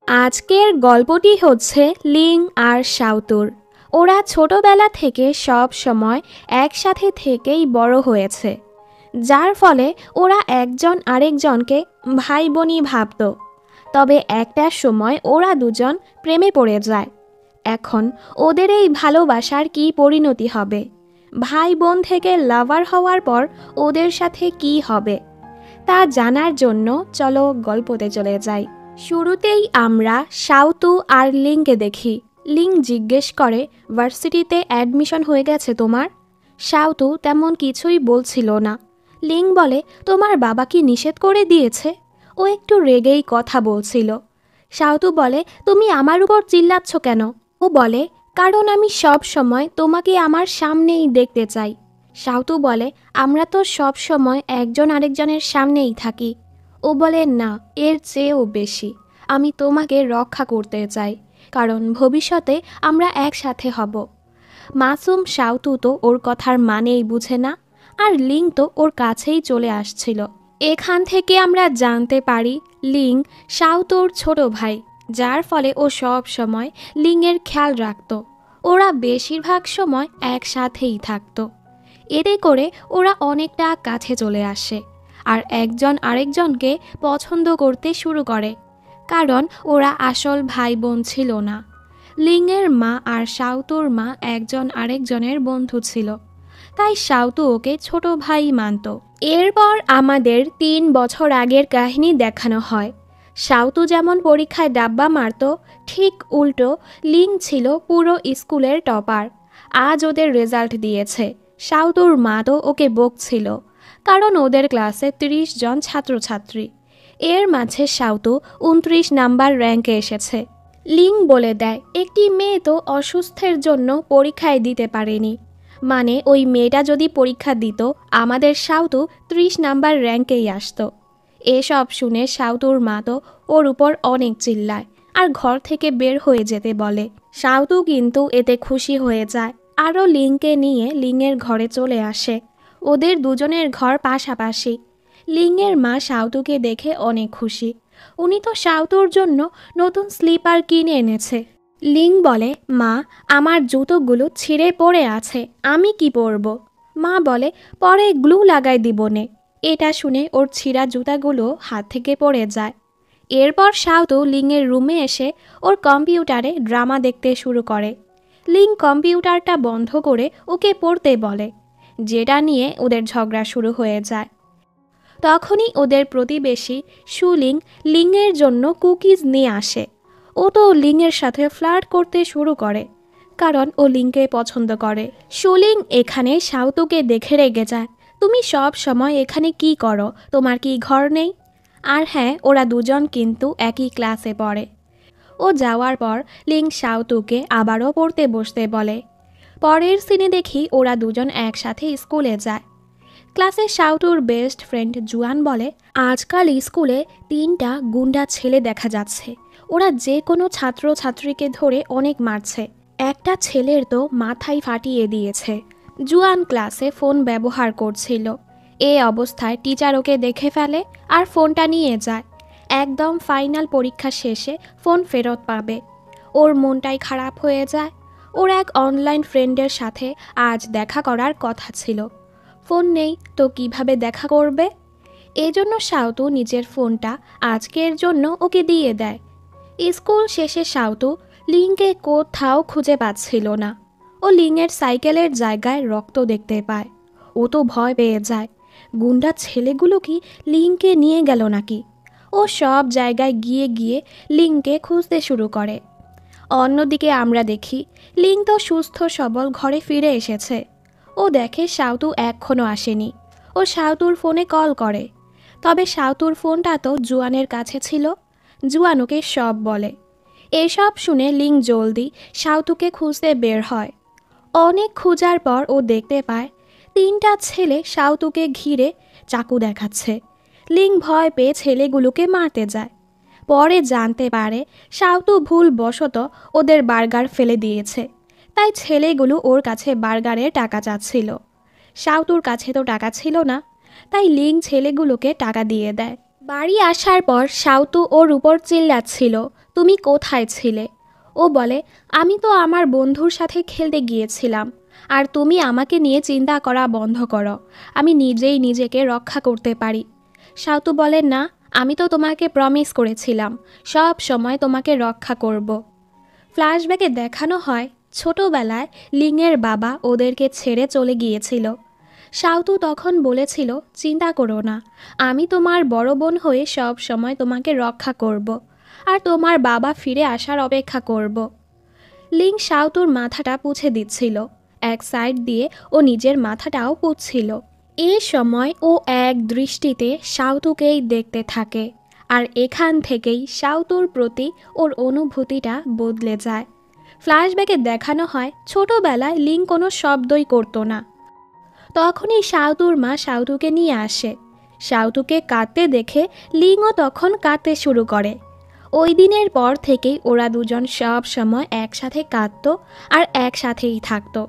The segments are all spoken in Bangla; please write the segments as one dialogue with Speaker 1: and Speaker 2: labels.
Speaker 1: আজকের গল্পটি হচ্ছে লিং আর সাউতুর। ওরা ছোটবেলা থেকে সব সময় একসাথে থেকেই বড় হয়েছে, যার ফলে ওরা একজন আরেকজনকে ভাই বোনই ভাবত। তবে একটা সময় ওরা দুজন প্রেমে পড়ে যায়। এখন ওদের এই ভালোবাসার কী পরিণতি হবে? ভাই বোন থেকে লাভার হওয়ার পর ওদের সাথে কি হবে তা জানার জন্য চলো গল্পতে চলে যাই। শুরুতেই আমরা সাউতু আর লিংকে দেখি। লিং জিজ্ঞেস করে, ভার্সিটিতে অ্যাডমিশন হয়ে গেছে তোমার? সাউতু তেমন কিছুই বলছিল না। লিং বলে, তোমার বাবা কি নিষেধ করে দিয়েছে? ও একটু রেগেই কথা বলছিল। সাউতু বলে, তুমি আমার উপর চিল্লাচ্ছ কেন? ও বলে, কারণ আমি সব সময় তোমাকে আমার সামনেই দেখতে চাই। সাউতু বলে, আমরা তো সব সময় একজন আরেকজনের সামনেই থাকি। ও বলে, না, এর চেয়েও বেশি। আমি তোমাকে রক্ষা করতে চাই, কারণ ভবিষ্যতে আমরা একসাথে হব। মাসুম সাউতু তো ওর কথার মানেই বুঝে না, আর লিং তো ওর কাছেই চলে আসছিল। এখান থেকে আমরা জানতে পারি লিং সাউতুর ছোট ভাই, যার ফলে ও সব সময় লিংয়ের খেয়াল রাখত। ওরা বেশিরভাগ সময় একসাথেই থাকতো। এতে করে ওরা অনেকটা কাছে চলে আসে আর একজন আরেকজনকে পছন্দ করতে শুরু করে, কারণ ওরা আসল ভাই বোন ছিল না। লিংয়ের মা আর সাউতুর মা একজন আরেকজনের বন্ধু ছিল, তাই সাউতু ওকে ছোট ভাই মানত। এরপর আমাদের ৩ বছর আগের কাহিনী দেখানো হয়। সাউতু যেমন পরীক্ষায় ডাব্বা মারত, ঠিক উল্টো লিং ছিল পুরো স্কুলের টপার। আজ ওদের রেজাল্ট দিয়েছে। সাউতুর মা তো ওকে বকছিল, কারণ ওদের ক্লাসে ৩০ জন ছাত্রছাত্রী। এর মাঝে সাউতু ২৯ নাম্বার র্যাঙ্কে এসেছে। লিং বলে দেয়, একটি মেয়ে তো অসুস্থের জন্য পরীক্ষায় দিতে পারেনি, মানে ওই মেয়েটা যদি পরীক্ষা দিত আমাদের সাউতু ৩০ নাম্বার র্যাঙ্কেই আসতো। এসব শুনে সাউতুর মা তো ওর উপর অনেক চিল্লায় আর ঘর থেকে বের হয়ে যেতে বলে। সাউতু কিন্তু এতে খুশি হয়ে যায়, আরও লিংকে নিয়ে লিংয়ের ঘরে চলে আসে। ওদের দুজনের ঘর পাশাপাশি। লিংয়ের মা সাউতুকে দেখে অনেক খুশি। উনি তো সাউতুর জন্য নতুন স্লিপার কিনে এনেছে। লিং বলে, মা, আমার জুতোগুলো ছিঁড়ে পড়ে আছে, আমি কি পরব? মা বলে, পরে গ্লু লাগাই দিবনে। এটা শুনে ওর ছিঁড়া জুতাগুলো হাত থেকে পড়ে যায়। এরপর সাউতু লিংয়ের রুমে এসে ওর কম্পিউটারে ড্রামা দেখতে শুরু করে। লিং কম্পিউটারটা বন্ধ করে ওকে পড়তে বলে, যেটা নিয়ে ওদের ঝগড়া শুরু হয়ে যায়। তখনই ওদের প্রতিবেশী সুলিং লিংয়ের জন্য কুকিজ নিয়ে আসে। ও তো লিংয়ের সাথে ফ্লার্ট করতে শুরু করে, কারণ ও লিংকে পছন্দ করে। সুলিং এখানে সাউতুকে দেখে রেগে যায়, তুমি সব সময় এখানে কি করো? তোমার কি ঘর নেই? আর হ্যাঁ, ওরা দুজন কিন্তু একই ক্লাসে পড়ে। ও যাওয়ার পর লিং সাউতুকে আবারও পড়তে বসতে বলে। পরের সিনে দেখি ওরা দুজন একসাথে স্কুলে যায়। ক্লাসে সাউতুর বেস্ট ফ্রেন্ড জুয়ান বলে, আজকাল স্কুলে ৩টা গুন্ডা ছেলে দেখা যাচ্ছে। ওরা যে কোনো ছাত্রছাত্রীকে ধরে অনেক মারছে। একটা ছেলের তো মাথায় ফাটিয়ে দিয়েছে। জুয়ান ক্লাসে ফোন ব্যবহার করছিল। এ অবস্থায় টিচার ওকে দেখে ফেলে আর ফোনটা নিয়ে যায়। একদম ফাইনাল পরীক্ষা শেষে ফোন ফেরত পাবে। ওর মনটাই খারাপ হয়ে যায়। ওর এক অনলাইন ফ্রেন্ডের সাথে আজ দেখা করার কথা ছিল। ফোন নেই তো কিভাবে দেখা করবে? এজন্য সাউতু নিজের ফোনটা আজকের জন্য ওকে দিয়ে দেয়। স্কুল শেষে সাউতু লিংকে কোথাও খুঁজে পাচ্ছিল না। ও লিংয়ের সাইকেলের জায়গায় রক্ত দেখতে পায়। ও তো ভয় পেয়ে যায়, গুন্ডা ছেলেগুলো কি লিংকে নিয়ে গেল নাকি? ও সব জায়গায় গিয়ে গিয়ে লিংকে খুঁজতে শুরু করে। অন্যদিকে আমরা দেখি লিং তো সুস্থ সবল ঘরে ফিরে এসেছে। ও দেখে সাউতু এখনও আসেনি। ও সাউতুর ফোনে কল করে, তবে সাউতুর ফোনটা তো জুয়ানের কাছে ছিল। জুয়ান ওকে সব বলে। এসব শুনে লিং জলদি সাউতুকে খুঁজতে বের হয়। অনেক খোঁজার পর ও দেখতে পায় ৩টা ছেলে সাউতুকে ঘিরে চাকু দেখাচ্ছে। লিং ভয় পেয়ে ছেলেগুলোকে মারতে যায়। পরে জানতে পারে সাউতু ভুলবশত ওদের বার্গার ফেলে দিয়েছে, তাই ছেলেগুলো ওর কাছে বার্গারের টাকা চাচ্ছিল। সাউতুর কাছে তো টাকা ছিল না, তাই লিং ছেলেগুলোকে টাকা দিয়ে দেয়। বাড়ি আসার পর সাউতু ওর উপর চিল্লাচ্ছিল, তুমি কোথায় ছিলে? ও বলে, আমি তো আমার বন্ধুর সাথে খেলতে গিয়েছিলাম। আর তুমি আমাকে নিয়ে চিন্তা করা বন্ধ করো, আমি নিজেই নিজেকে রক্ষা করতে পারি। সাউতু বলে, না, আমি তো তোমাকে প্রমিস করেছিলাম সব সময় তোমাকে রক্ষা করব। ফ্ল্যাশব্যাকে দেখানো হয় ছোটবেলায় লিংয়ের বাবা ওদেরকে ছেড়ে চলে গিয়েছিল। সাউতু তখন বলেছিল, চিন্তা করো না, আমি তোমার বড় বোন হয়ে সব সময় তোমাকে রক্ষা করব আর তোমার বাবা ফিরে আসার অপেক্ষা করব। লিং সাউতুর মাথাটা পুছে দিচ্ছিল, এক সাইড দিয়ে ও নিজের মাথাটাও পুছছিল। এই সময় ও এক দৃষ্টিতে সাউতুকেই দেখতে থাকে, আর এখান থেকেই সাউতুর প্রতি ওর অনুভূতিটা বদলে যায়। ফ্ল্যাশব্যাকে দেখানো হয় ছোটবেলায় লিং কোনো শব্দই করতো না। তখনই সাউতুর মা সাউতুকে নিয়ে আসে। সাউতুকে কাঁদতে দেখে লিংও তখন কাঁদতে শুরু করে। ওই দিনের পর থেকেই ওরা দুজন সব সময় একসাথে কাঁদতো আর একসাথেই থাকতো।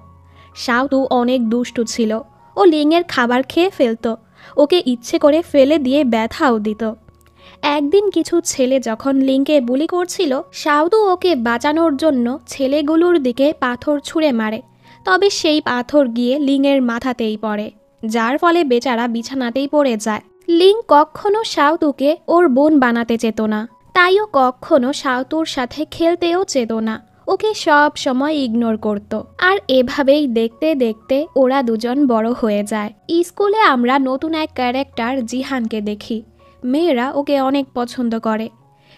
Speaker 1: সাউতু অনেক দুষ্টু ছিল, ও লিংয়ের খাবার খেয়ে ফেলতো, ওকে ইচ্ছে করে ফেলে দিয়ে ব্যথাও দিত। একদিন কিছু ছেলে যখন লিংকে বুলি করছিল, সাউতু ওকে বাঁচানোর জন্য ছেলেগুলোর দিকে পাথর ছুঁড়ে মারে, তবে সেই পাথর গিয়ে লিংয়ের মাথাতেই পড়ে, যার ফলে বেচারা বিছানাতেই পড়ে যায়। লিং কখনো সাউতুকে ওর বোন বানাতে চেত না, তাইও কখনো সাউতুর সাথে খেলতেও চেত না, ওকে সব সময় ইগনোর করত। আর এভাবেই দেখতে দেখতে ওরা দুজন বড় হয়ে যায়। স্কুলে আমরা নতুন এক ক্যারেক্টার জিহানকে দেখি। মেয়েরা ওকে অনেক পছন্দ করে।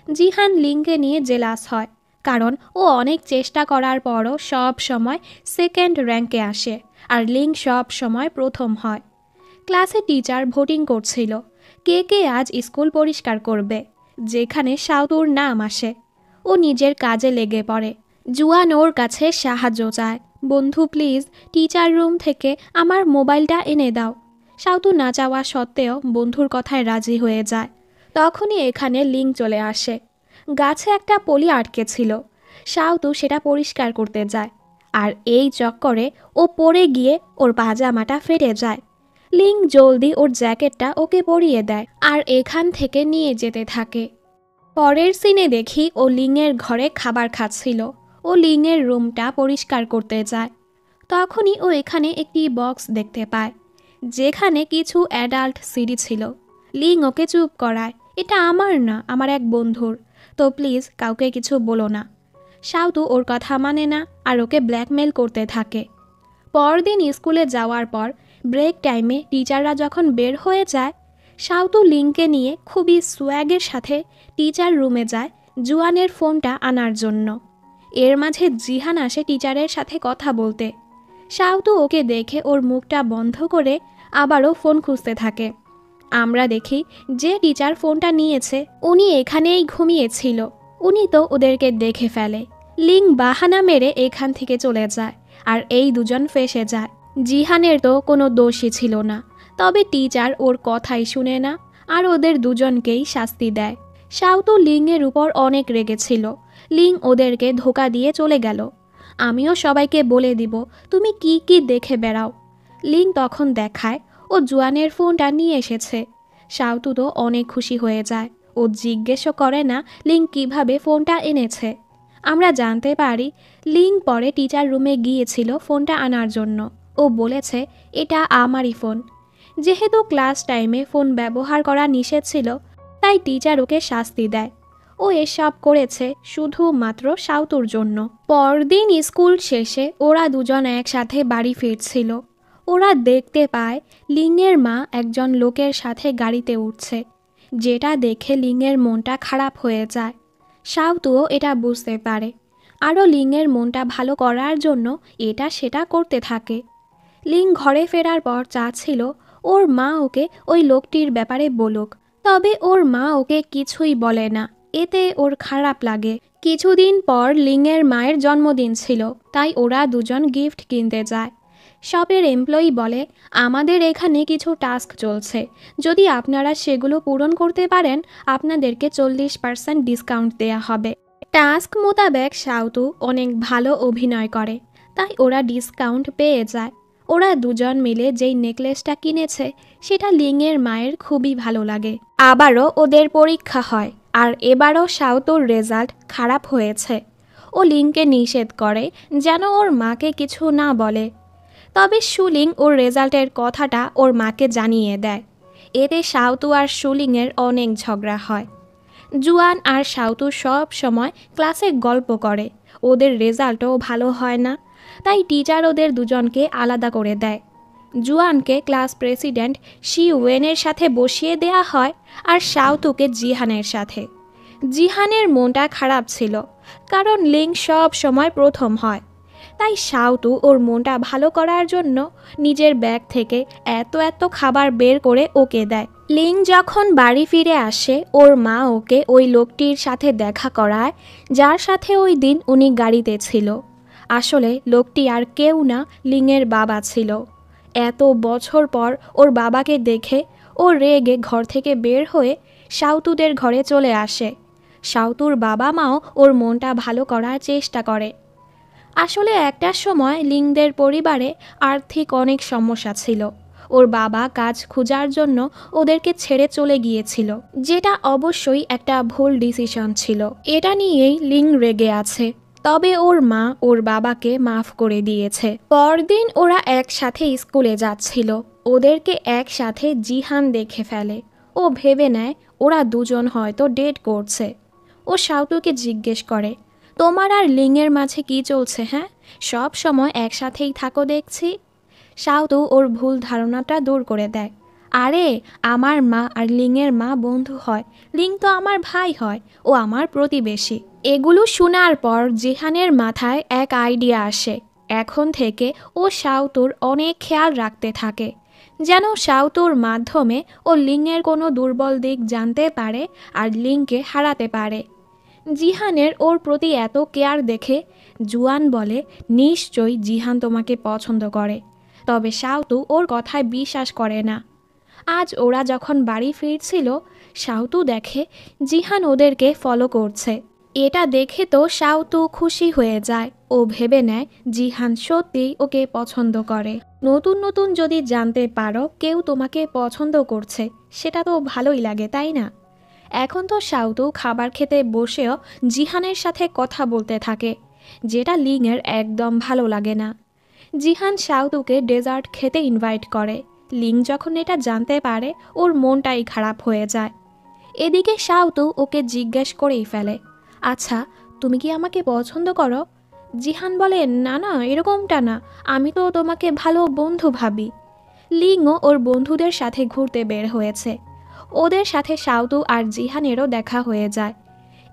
Speaker 1: জিহান লিংকে নিয়ে জেলাস হয়, কারণ ও অনেক চেষ্টা করার পরও সব সময় সেকেন্ড র্যাঙ্কে আসে আর লিং সব সময় প্রথম হয়। ক্লাসে টিচার ভোটিং করছিল কে কে আজ স্কুল পরিষ্কার করবে, যেখানে সাউতুর নাম আসে। ও নিজের কাজে লেগে পড়ে। জুয়ান ওর কাছে সাহায্য চায়, বন্ধু প্লিজ টিচার রুম থেকে আমার মোবাইলটা এনে দাও। সাউতু না চাওয়া সত্ত্বেও বন্ধুর কথায় রাজি হয়ে যায়। তখনই এখানে লিং চলে আসে। গাছে একটা পলি আটকে ছিল, সাউতু সেটা পরিষ্কার করতে যায়, আর এই চক্করে ও পড়ে গিয়ে ওর পাজামাটা ফেটে যায়। লিং জলদি ওর জ্যাকেটটা ওকে পরিয়ে দেয় আর এখান থেকে নিয়ে যেতে থাকে। পরের সিনে দেখি ও লিংয়ের ঘরে খাবার খাচ্ছিল। ও লিংয়ের রুমটা পরিষ্কার করতে যায়। তখনই ও এখানে একটি বক্স দেখতে পায়, যেখানে কিছু অ্যাডাল্ট সিডি ছিল। লিং ওকে চুপ করায়, এটা আমার না, আমার এক বন্ধুর, তো প্লিজ কাউকে কিছু বলো না। সাউতু ওর কথা মানে না আর ওকে ব্ল্যাকমেল করতে থাকে। পরদিন স্কুলে যাওয়ার পর ব্রেক টাইমে টিচাররা যখন বের হয়ে যায়, সাউতু লিংকে নিয়ে খুবই সোয়াগের সাথে টিচার রুমে যায় জুয়ানের ফোনটা আনার জন্য। এর মাঝে জিহান আসে টিচারের সাথে কথা বলতে। সাউতু ওকে দেখে ওর মুখটা বন্ধ করে আবারও ফোন খুঁজতে থাকে। আমরা দেখি যে টিচার ফোনটা নিয়েছে উনি এখানেই ঘুমিয়েছিল। উনি তো ওদেরকে দেখে ফেলে। লিং বাহানা মেরে এখান থেকে চলে যায় আর এই দুজন ফেঁসে যায়। জিহানের তো কোনো দোষই ছিল না, তবে টিচার ওর কথাই শুনে না আর ওদের দুজনকেই শাস্তি দেয়। সাউতু লিংয়ের উপর অনেক রেগেছিল। লিং ওদেরকে ধোকা দিয়ে চলে গেল। আমিও সবাইকে বলে দিব তুমি কি কি দেখে বেড়াও। লিং তখন দেখায় ও জুয়ানের ফোনটা নিয়ে এসেছে। সাউতু তো অনেক খুশি হয়ে যায়। ও জিজ্ঞেসও করে না লিং কিভাবে ফোনটা এনেছে। আমরা জানতে পারি লিং পরে টিচার রুমে গিয়েছিল ফোনটা আনার জন্য। ও বলেছে এটা আমারই ফোন। যেহেতু ক্লাস টাইমে ফোন ব্যবহার করা নিষেধ ছিল, তাই টিচার ওকে শাস্তি দেয়। ও এসব করেছে শুধুমাত্র সাউতুর জন্য। পরদিন স্কুল শেষে ওরা দুজন একসাথে বাড়ি ফিরছিল। ওরা দেখতে পায় লিংয়ের মা একজন লোকের সাথে গাড়িতে উঠছে, যেটা দেখে লিংয়ের মনটা খারাপ হয়ে যায়। সাউতুও এটা বুঝতে পারে, আরও লিংয়ের মনটা ভালো করার জন্য এটা সেটা করতে থাকে। লিং ঘরে ফেরার পর চাচ্ছিল ওর মা ওকে ওই লোকটির ব্যাপারে বলুক, তবে ওর মা ওকে কিছুই বলে না। এতে ওর খারাপ লাগে। কিছুদিন পর লিংয়ের মায়ের জন্মদিন ছিল, তাই ওরা দুজন গিফট কিনতে যায়। শপের এমপ্লয়ি বলে আমাদের এখানে কিছু টাস্ক চলছে, যদি আপনারা সেগুলো পূরণ করতে পারেন আপনাদেরকে 40% ডিসকাউন্ট দেয়া হবে। টাস্ক মোতাবেক সাউতু অনেক ভালো অভিনয় করে, তাই ওরা ডিসকাউন্ট পেয়ে যায়। ওরা দুজন মিলে যেই নেকলেসটা কিনেছে সেটা লিংয়ের মায়ের খুবই ভালো লাগে। আবারও ওদের পরীক্ষা হয় আর এবারও সাউতুর রেজাল্ট খারাপ হয়েছে। ও লিংকে নিষেধ করে যেন ওর মাকে কিছু না বলে। তবে সুলিং ওর রেজাল্টের কথাটা ওর মাকে জানিয়ে দেয়। এতে সাউতু আর সুলিংয়ের অনেক ঝগড়া হয়। জুয়ান আর সাউতু সব সময় ক্লাসে গল্প করে, ওদের রেজাল্টও ভালো হয় না, তাই টিচার ওদের দুজনকে আলাদা করে দেয়। জুয়ানকে ক্লাস প্রেসিডেন্ট শি ওয়েনের সাথে বসিয়ে দেয়া হয় আর সাউতুকে জিহানের সাথে। জিহানের মনটা খারাপ ছিল, কারণ লিং সব সময় প্রথম হয়। তাই সাউতু ওর মনটা ভালো করার জন্য নিজের ব্যাগ থেকে এত এত খাবার বের করে ওকে দেয়। লিং যখন বাড়ি ফিরে আসে, ওর মা ওকে ওই লোকটির সাথে দেখা করায় যার সাথে ওই দিন উনি গাড়িতে ছিল। আসলে লোকটি আর কেউ না, লিংয়ের বাবা ছিল। এত বছর পর ওর বাবাকে দেখে ও রেগে ঘর থেকে বের হয়ে সাউতুদের ঘরে চলে আসে। সাউতুর বাবা মাও ওর মনটা ভালো করার চেষ্টা করে। আসলে একটা সময় লিংদের পরিবারে আর্থিক অনেক সমস্যা ছিল। ওর বাবা কাজ খোঁজার জন্য ওদেরকে ছেড়ে চলে গিয়েছিল, যেটা অবশ্যই একটা ভুল ডিসিশন ছিল। এটা নিয়েই লিং রেগে আছে। তবে ওর মা ওর বাবাকে মাফ করে দিয়েছে। পরদিন ওরা একসাথে স্কুলে যাচ্ছিল। ওদেরকে একসাথে জিহান দেখে ফেলে। ও ভেবে নেয় ওরা দুজন হয়তো ডেট করছে। ও সাউতুকে জিজ্ঞেস করে, তোমার আর লিংয়ের মাঝে কি চলছে? হ্যাঁ, সব সময় একসাথেই থাকো দেখছি। সাউতু ওর ভুল ধারণাটা দূর করে দেয়। আরে, আমার মা আর লিংয়ের মা বন্ধু হয়, লিং তো আমার ভাই হয়, ও আমার প্রতিবেশী। এগুলো শোনার পর জিহানের মাথায় এক আইডিয়া আসে। এখন থেকে ও সাউতুর অনেক খেয়াল রাখতে থাকে, যেন সাউতুর মাধ্যমে ও লিংয়ের কোনো দুর্বল দিক জানতে পারে আর লিংকে হারাতে পারে। জিহানের ওর প্রতি এত কেয়ার দেখে জুয়ান বলে, নিশ্চয়ই জিহান তোমাকে পছন্দ করে। তবে সাউতু ওর কথায় বিশ্বাস করে না। আজ ওরা যখন বাড়ি ফিরছিল, সাউতু দেখে জিহান ওদেরকে ফলো করছে। এটা দেখে তো সাউতু খুশি হয়ে যায়। ও ভেবে নেয় জিহান সত্যিই ওকে পছন্দ করে। নতুন নতুন যদি জানতে পারো কেউ তোমাকে পছন্দ করছে, সেটা তো ভালোই লাগে, তাই না? এখন তো সাউতু খাবার খেতে বসেও জিহানের সাথে কথা বলতে থাকে, যেটা লিংয়ের একদম ভালো লাগে না। জিহান সাউতুকে ডেজার্ট খেতে ইনভাইট করে। লিং যখন এটা জানতে পারে, ওর মনটাই খারাপ হয়ে যায়। এদিকে সাউতু ওকে জিজ্ঞেস করেই ফেলে, আচ্ছা, তুমি কি আমাকে পছন্দ করো? জিহান বলে, না না, এরকমটা না, আমি তো তোমাকে ভালো বন্ধু ভাবি। লিংও ওর বন্ধুদের সাথে ঘুরতে বের হয়েছে। ওদের সাথে সাউতু আর জিহানেরও দেখা হয়ে যায়।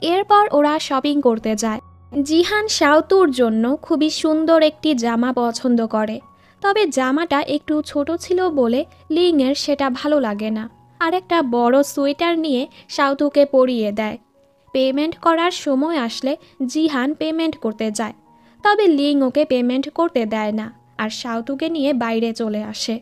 Speaker 1: এরপর ওরা শপিং করতে যায়। জিহান সাউতুর জন্য খুবই সুন্দর একটি জামা পছন্দ করে। তবে জামাটা একটু ছোট ছিল বলে লিংয়ের সেটা ভালো লাগে না, আর একটা বড় সোয়েটার নিয়ে সাউতুকে পরিয়ে দেয়। পেমেন্ট করার সময় আসলে জিহান পেমেন্ট করতে যায়, তবে লিং ওকে পেমেন্ট করতে দেয় না আর সাউতুকে নিয়ে বাইরে চলে আসে।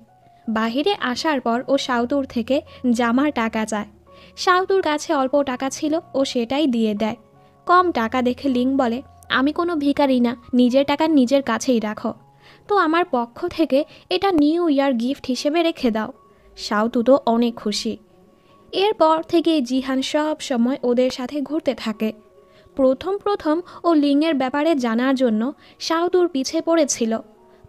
Speaker 1: বাহিরে আসার পর ও সাউতুর থেকে জামার টাকা চায়। সাউতুর কাছে অল্প টাকা ছিল, ও সেটাই দিয়ে দেয়। কম টাকা দেখে লিং বলে, আমি কোনো ভিখারি না, নিজের টাকা নিজের কাছেই রাখো, তো আমার পক্ষ থেকে এটা নিউ ইয়ার গিফট হিসেবে রেখে দাও। সাউতু তো অনেক খুশি। এরপর থেকে জিহান সব সময় ওদের সাথে ঘুরতে থাকে। প্রথম প্রথম ও লিংয়ের ব্যাপারে জানার জন্য সাউতুর পিছে পড়েছিল,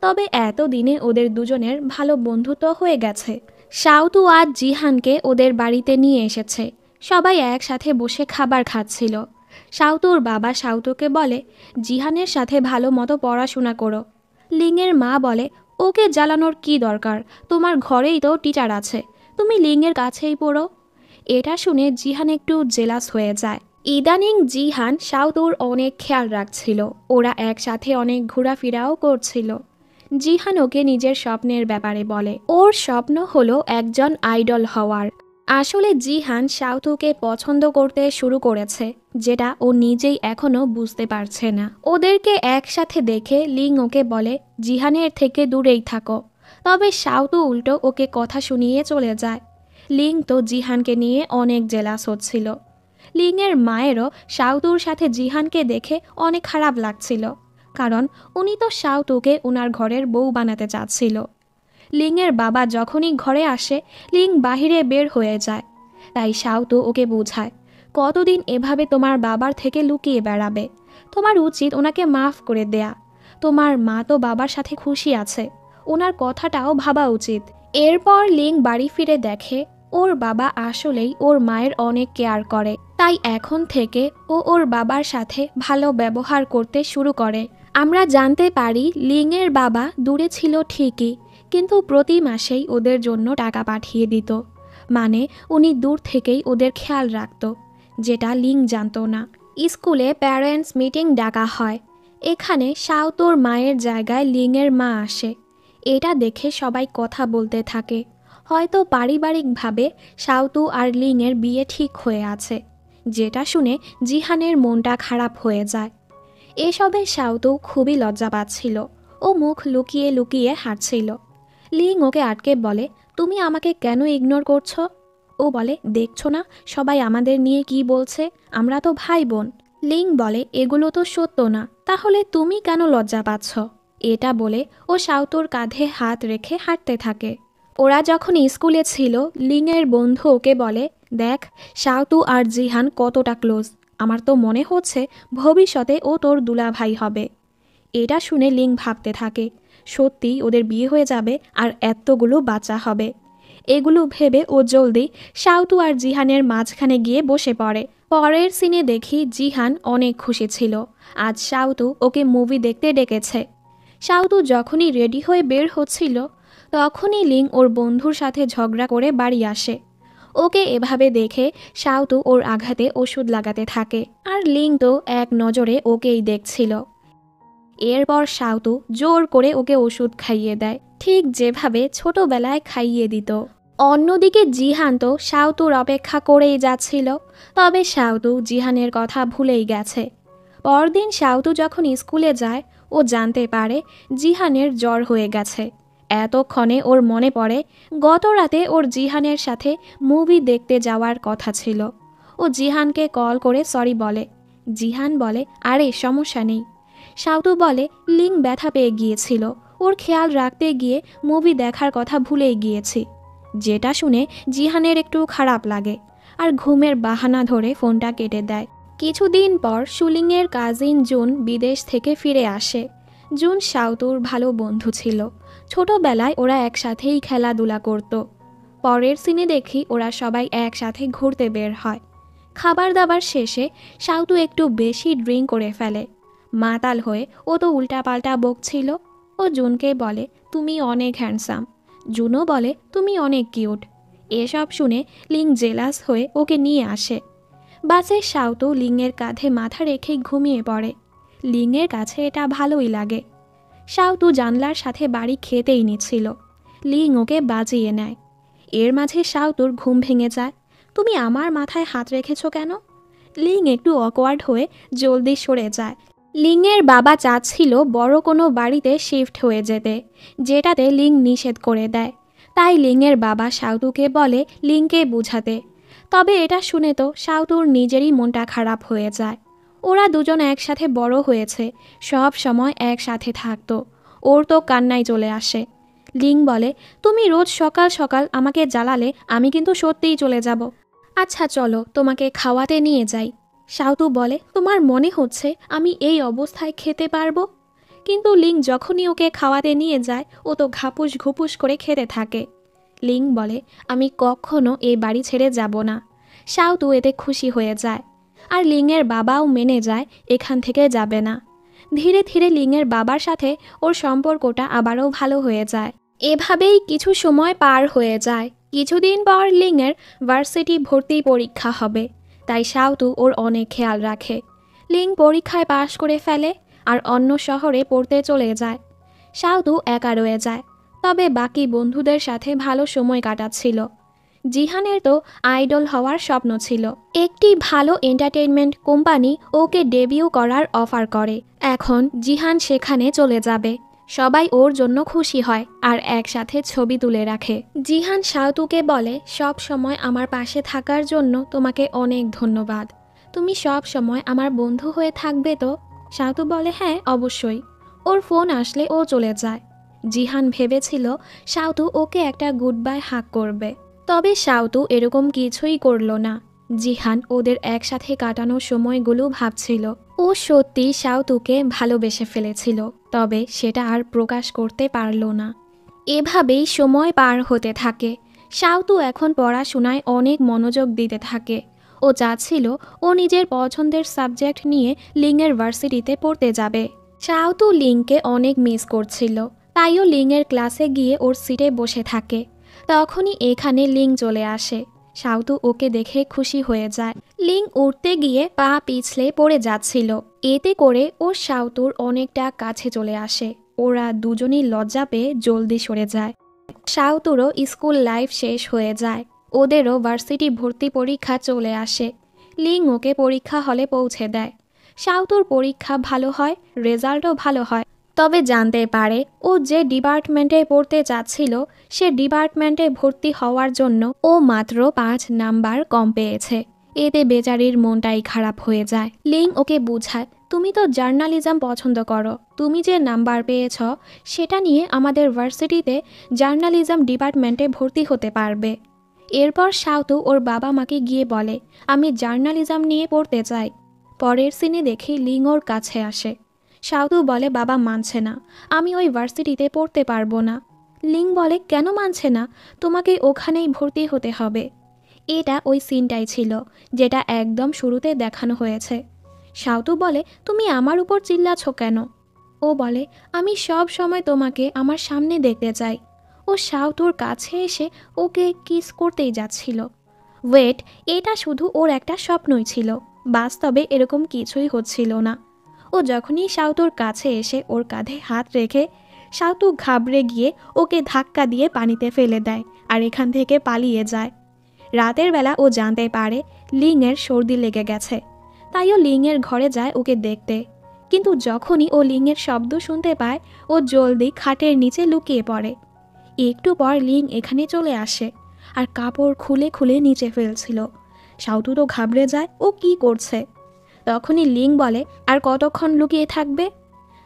Speaker 1: তবে এতদিনে ওদের দুজনের ভালো বন্ধুত্ব হয়ে গেছে। সাউতু আজ জিহানকে ওদের বাড়িতে নিয়ে এসেছে। সবাই একসাথে বসে খাবার খাচ্ছিল। সাউতুর বাবা সাউতুকে বলে, জিহানের সাথে ভালো মতো পড়াশোনা করো। লিংয়ের মা বলে, ওকে জ্বালানোর কি দরকার, তোমার ঘরেই তো টিচার আছে, তুমি লিংয়ের কাছেই পড়ো। এটা শুনে জিহান একটু জেলাস হয়ে যায়। ইদানিং জিহান সাউতুর অনেক খেয়াল রাখছিল। ওরা একসাথে অনেক ঘোরাফেরাও করছিল। জিহান ওকে নিজের স্বপ্নের ব্যাপারে বলে। ওর স্বপ্ন হলো একজন আইডল হওয়ার। আসলে জিহান সাউতুকে পছন্দ করতে শুরু করেছে, যেটা ও নিজেই এখনো বুঝতে পারছে না। ওদেরকে একসাথে দেখে লিং ওকে বলে, জিহানের থেকে দূরেই থাকো। তবে সাউতু উল্টো ওকে কথা শুনিয়ে চলে যায়। লিং তো জিহানকে নিয়ে অনেক জেলাস হচ্ছিল। লিংয়ের মায়েরও সাউতুর সাথে জিহানকে দেখে অনেক খারাপ লাগছিল, কারণ উনি তো সাউতুকে ওনার ঘরের বউ বানাতে চাচ্ছিল। লিংয়ের বাবা যখনই ঘরে আসে, লিং বাহিরে বের হয়ে যায়। তাই সাউতু ওকে বোঝায়, কতদিন এভাবে তোমার বাবার থেকে লুকিয়ে বেড়াবে? তোমার উচিত ওনাকে মাফ করে দেয়া। তোমার মা তো বাবার সাথে খুশি আছে, ওনার কথাটাও ভাবা উচিত। এরপর লিং বাড়ি ফিরে দেখে ওর বাবা আসলেই ওর মায়ের অনেক কেয়ার করে, তাই এখন থেকে ও ওর বাবার সাথে ভালো ব্যবহার করতে শুরু করে। আমরা জানতে পারি লিংয়ের বাবা দূরে ছিল ঠিকই, কিন্তু প্রতি মাসেই ওদের জন্য টাকা পাঠিয়ে দিত। মানে উনি দূর থেকেই ওদের খেয়াল রাখত, যেটা লিং জানতো না। স্কুলে প্যারেন্টস মিটিং ডাকা হয়। এখানে শাওতুর মায়ের জায়গায় লিংয়ের মা আসে। এটা দেখে সবাই কথা বলতে থাকে। হয়তো পারিবারিকভাবে শাওতু আর লিংয়ের বিয়ে ঠিক হয়ে আছে, যেটা শুনে জিহানের মনটা খারাপ হয়ে যায়। এসবে শাওতু খুবই লজ্জা পাচ্ছিল। ও মুখ লুকিয়ে লুকিয়ে হাঁটছিল। লিং ওকে আটকে বলে, তুমি আমাকে কেন ইগনোর করছো? ও বলে, দেখছো না সবাই আমাদের নিয়ে কি বলছে, আমরা তো ভাই বোন। লিং বলে, এগুলো তো সত্য না, তাহলে তুমি কেন লজ্জা পাচ্ছ? এটা বলে ও শাওতুর কাঁধে হাত রেখে হাঁটতে থাকে। ওরা যখন স্কুলে ছিল, লিংয়ের বন্ধু ওকে বলে, দেখ শাওতু আর জিহান কতটা ক্লোজ, আমার তো মনে হচ্ছে ভবিষ্যতে ও তোর দুলাভাই হবে। এটা শুনে লিং ভাবতে থাকে, সত্যি ওদের বিয়ে হয়ে যাবে আর এতগুলো বাচ্চা হবে। এগুলো ভেবে ও জলদি শাওতু আর জিহানের মাঝখানে গিয়ে বসে পড়ে। পরের সিনে দেখি জিহান অনেক খুশি ছিল, আজ শাওতু ওকে মুভি দেখতে ডেকেছে। শাওতু যখনই রেডি হয়ে বের হচ্ছিল, তখনই লিং ওর বন্ধুর সাথে ঝগড়া করে বাড়ি আসে। ওকে এভাবে দেখে শাওতু ওর আঘাতে ওষুধ লাগাতে থাকে, আর লিং তো এক নজরে ওকেই দেখছিল। এরপর শাওতু জোর করে ওকে ওষুধ খাইয়ে দেয়, ঠিক যেভাবে ছোটবেলায় খাইয়ে দিত। অন্যদিকে জিহান তো শাওতুর অপেক্ষা করেই যাচ্ছিল, তবে শাওতু জিহানের কথা ভুলেই গেছে। পরদিন শাওতু যখন স্কুলে যায়, ও জানতে পারে জিহানের জ্বর হয়ে গেছে। এতক্ষণে ওর মনে পড়ে গত রাতে ওর জিহানের সাথে মুভি দেখতে যাওয়ার কথা ছিল। ও জিহানকে কল করে সরি বলে। জিহান বলে, আরে সমস্যা নেই। শাওতু বলে, লিং ব্যথা পেয়ে গিয়েছিল, ওর খেয়াল রাখতে গিয়ে মুভি দেখার কথা ভুলেই গিয়েছি। যেটা শুনে জিহানের একটু খারাপ লাগে, আর ঘুমের বাহানা ধরে ফোনটা কেটে দেয়। কিছুদিন পর সুলিংয়ের কাজিন জুন বিদেশ থেকে ফিরে আসে। জুন শাওতুর ভালো বন্ধু ছিল, ছোটবেলায় ওরা একসাথেই খেলাধুলা করত। পরের সিনে দেখি ওরা সবাই একসাথে ঘুরতে বের হয়। খাবার দাবার শেষে শাওতু একটু বেশি ড্রিঙ্ক করে ফেলে। মাতাল হয়ে ও তো উল্টাপাল্টা বকছিল। ও জুনকে বলে, তুমি অনেক হ্যান্ডসাম। জুনও বলে, তুমি অনেক কিউট। এসব শুনে লিং জেলাস হয়ে ওকে নিয়ে আসে। বাসে শাওতু লিংয়ের কাঁধে মাথা রেখে ঘুমিয়ে পড়ে। লিংয়ের কাছে এটা ভালোই লাগে। শাওতু জানলার সাথে বাড়ি খেতেই নিচ্ছিল। লিং ওকে বাজিয়ে নেয়। এর মাঝে শাওতুর ঘুম ভেঙে যায়। তুমি আমার মাথায় হাত রেখেছো কেন? লিং একটু অকওয়ার্ড হয়ে জলদি সরে যায়। লিংয়ের বাবা চাচ্ছিল বড় কোনো বাড়িতে শিফট হয়ে যেতে, যেটাতে লিং নিষেধ করে দেয়। তাই লিংয়ের বাবা শাওতুকে বলে লিংকে বুঝাতে। তবে এটা শুনে তো শাওতুর নিজেরই মনটা খারাপ হয়ে যায়। ওরা দুজন একসাথে বড় হয়েছে, সব সময় একসাথে থাকতো। ওর তো কান্নায় চলে আসে। লিং বলে, তুমি রোজ সকাল সকাল আমাকে জ্বালালে আমি কিন্তু সত্যিই চলে যাব। আচ্ছা চলো তোমাকে খাওয়াতে নিয়ে যাই। শাওতু বলে, তোমার মনে হচ্ছে আমি এই অবস্থায় খেতে পারবো? কিন্তু লিং যখনই ওকে খাওয়াতে নিয়ে যায়, ও তো ঘাপুস ঘুপুস করে খেতে থাকে। লিং বলে, আমি কখনো এই বাড়ি ছেড়ে যাব না। শাওতু এতে খুশি হয়ে যায়, আর লিংয়ের বাবাও মেনে যায় এখান থেকে যাবে না। ধীরে ধীরে লিংয়ের বাবার সাথে ওর সম্পর্কটা আবারও ভালো হয়ে যায়। এভাবেই কিছু সময় পার হয়ে যায়। কিছুদিন পর লিংয়ের ভার্সিটি ভর্তি পরীক্ষা হবে, তাই শাওতু ওর অনেক খেয়াল রাখে। লিং পরীক্ষায় পাশ করে ফেলে আর অন্য শহরে পড়তে চলে যায়। শাওতু একা রয়ে যায়, তবে বাকি বন্ধুদের সাথে ভালো সময় কাটাচ্ছিল। জিহানের তো আইডল হওয়ার স্বপ্ন ছিল। একটি ভালো এন্টারটেইনমেন্ট কোম্পানি ওকে ডেবিউ করার অফার করে। এখন জিহান সেখানে চলে যাবে। সবাই ওর জন্য খুশি হয় আর একসাথে ছবি তুলে রাখে। জিহান শাওতুকে বলে, সব সময় আমার পাশে থাকার জন্য তোমাকে অনেক ধন্যবাদ। তুমি সব সময় আমার বন্ধু হয়ে থাকবে তো? শাওতু বলে, হ্যাঁ অবশ্যই। ওর ফোন আসলে ও চলে যায়। জিহান ভেবেছিল শাওতু ওকে একটা গুড বাই হাগ করবে, তবে শাওতু এরকম কিছুই করল না। জিহান ওদের একসাথে কাটানো সময়গুলো ভাবছিল। ও সত্যি শাওতুকে ভালোবেসে ফেলেছিল, তবে সেটা আর প্রকাশ করতে পারল না। এভাবেই সময় পার হতে থাকে। শাওতু এখন পড়াশোনায় অনেক মনোযোগ দিতে থাকে। ও চাচ্ছিল ও নিজের পছন্দের সাবজেক্ট নিয়ে লিংয়ের ভার্সিটিতে পড়তে যাবে। শাওতু লিংকে অনেক মিস করছিল, তাইও লিংয়ের ক্লাসে গিয়ে ওর সিটে বসে থাকে। তখনই এখানে লিং চলে আসে। শাওতু ওকে দেখে খুশি হয়ে যায়। লিং উঠতে গিয়ে পা পিছলে পড়ে যাচ্ছিল, এতে করে ও শাওতুর অনেকটা কাছে চলে আসে। ওরা দুজনেই লজ্জা পেয়ে জলদি সরে যায়। শাওতুরও স্কুল লাইফ শেষ হয়ে যায়। ওদেরও ভার্সিটি ভর্তি পরীক্ষা চলে আসে। লিং ওকে পরীক্ষা হলে পৌঁছে দেয়। শাওতুর পরীক্ষা ভালো হয়, রেজাল্টও ভালো হয়। তবে জানতে পারে ও যে ডিপার্টমেন্টে পড়তে চাচ্ছিল সে ডিপার্টমেন্টে ভর্তি হওয়ার জন্য ও মাত্র 5 নাম্বার কম পেয়েছে। এতে বেচারির মনটাই খারাপ হয়ে যায়। লিং ওকে বুঝায়, তুমি তো জার্নালিজম পছন্দ করো, তুমি যে নাম্বার পেয়েছ সেটা নিয়ে আমাদের ভার্সিটিতে জার্নালিজম ডিপার্টমেন্টে ভর্তি হতে পারবে। এরপর শাওতু ওর বাবা মাকে গিয়ে বলে, আমি জার্নালিজম নিয়ে পড়তে চাই। পরের সিনে দেখি লিং ওর কাছে আসে। শাওতু বলে, বাবা মানছে না, আমি ওই ভার্সিটিতে পড়তে পারবো না। লিং বলে, কেন মানছে না, তোমাকে ওখানেই ভর্তি হতে হবে। এটা ওই সিনটাই ছিল যেটা একদম শুরুতে দেখানো হয়েছে। শাওতু বলে, তুমি আমার উপর চিল্লাচ্ছ কেন? ও বলে, আমি সব সময় তোমাকে আমার সামনে দেখতে চাই। ও শাওতুর কাছে এসে ওকে কিস করতেই যাচ্ছিল। ওয়েট, এটা শুধু ওর একটা স্বপ্নই ছিল, বাস্তবে এরকম কিছুই হচ্ছিল না। ও যখনই শাওতুর কাছে এসে ওর কাঁধে হাত রেখে, শাওতু ঘাবড়ে গিয়ে ওকে ধাক্কা দিয়ে পানিতে ফেলে দেয় আর এখান থেকে পালিয়ে যায়। রাতের বেলা ও জানতে পারে লিংয়ের সর্দি লেগে গেছে, তাই ও লিংয়ের ঘরে যায় ওকে দেখতে। কিন্তু যখনই ও লিংয়ের শব্দ শুনতে পায় ও জলদি খাটের নিচে লুকিয়ে পড়ে। একটু পর লিং এখানে চলে আসে আর কাপড় খুলে খুলে নিচে ফেলছিল। শাওতু তো ঘাবড়ে যায়, ও কি করছে। তখনই লিং বলে, আর কতক্ষণ লুকিয়ে থাকবে?